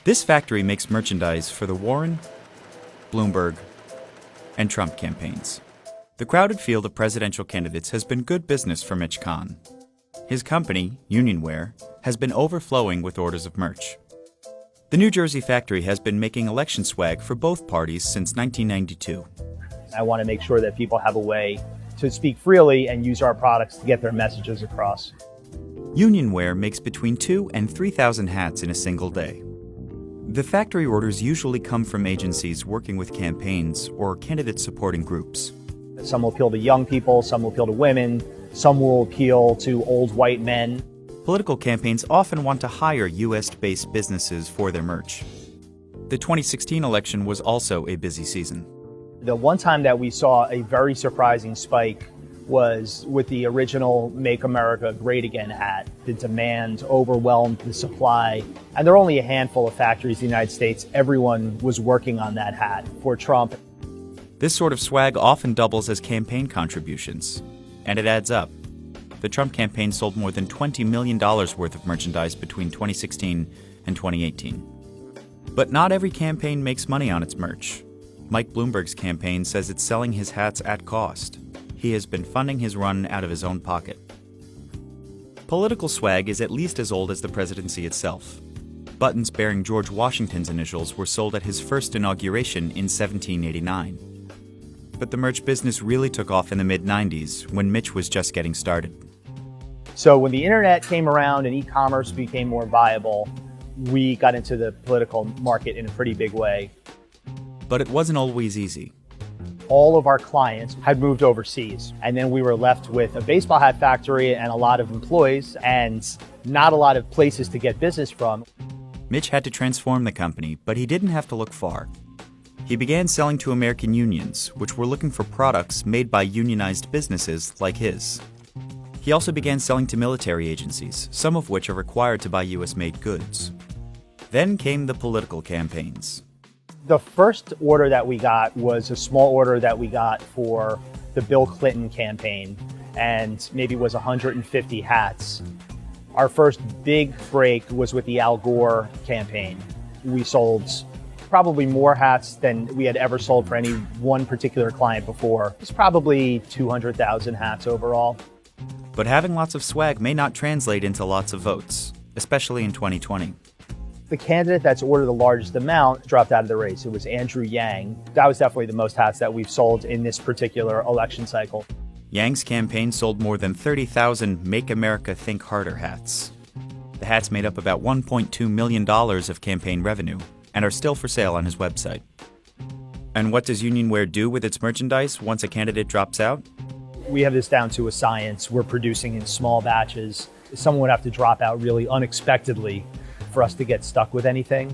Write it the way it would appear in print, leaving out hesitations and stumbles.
This factory makes merchandise for the Warren, Bloomberg, and Trump campaigns. The crowded field of presidential candidates has been good business for Mitch Kahn. His company, Unionwear, has been overflowing with orders of merch. The New Jersey factory has been making election swag for both parties since 1992. I want to make sure that people have a way to speak freely and use our products to get their messages across. Unionwear makes between 2,000 and 3,000 hats in a single day. The factory orders usually come from agencies working with campaigns or candidate supporting groups. Some will appeal to young people, some will appeal to women, some will appeal to old white men. Political campaigns often want to hire U.S.-based businesses for their merch. The 2016 election was also a busy season. The one time that we saw a very surprising spike was with the original Make America Great Again hat. The demand overwhelmed the supply, and there are only a handful of factories in the United States. Everyone was working on that hat for Trump. This sort of swag often doubles as campaign contributions, and it adds up. The Trump campaign sold more than $20 million worth of merchandise between 2016 and 2018. But not every campaign makes money on its merch. Mike Bloomberg's campaign says it's selling his hats at cost. He has been funding his run out of his own pocket. Political swag is at least as old as the presidency itself. Buttons bearing George Washington's initials were sold at his first inauguration in 1789. But the merch business really took off in the mid-90s when Mitch was just getting started. So when the internet came around and e-commerce became more viable, we got into the political market in a pretty big way. But it wasn't always easy. All of our clients had moved overseas, and then we were left with a baseball hat factory and a lot of employees and not a lot of places to get business from. Mitch had to transform the company, but he didn't have to look far. He began selling to American unions, which were looking for products made by unionized businesses like his. He also began selling to military agencies, some of which are required to buy U.S.-made goods. Then came the political campaigns. The first order that we got was a small order that we got for the Bill Clinton campaign, and maybe was 150 hats. Our first big break was with the Al Gore campaign. We sold probably more hats than we had ever sold for any one particular client before. It's probably 200,000 hats overall. But having lots of swag may not translate into lots of votes, especially in 2020. The candidate that's ordered the largest amount dropped out of the race. It was Andrew Yang. That was definitely the most hats that we've sold in this particular election cycle. Yang's campaign sold more than 30,000 Make America Think Harder hats. The hats made up about $1.2 million of campaign revenue and are still for sale on his website. And what does Unionwear do with its merchandise once a candidate drops out? We have this down to a science. We're producing in small batches. Someone would have to drop out really unexpectedly for us to get stuck with anything.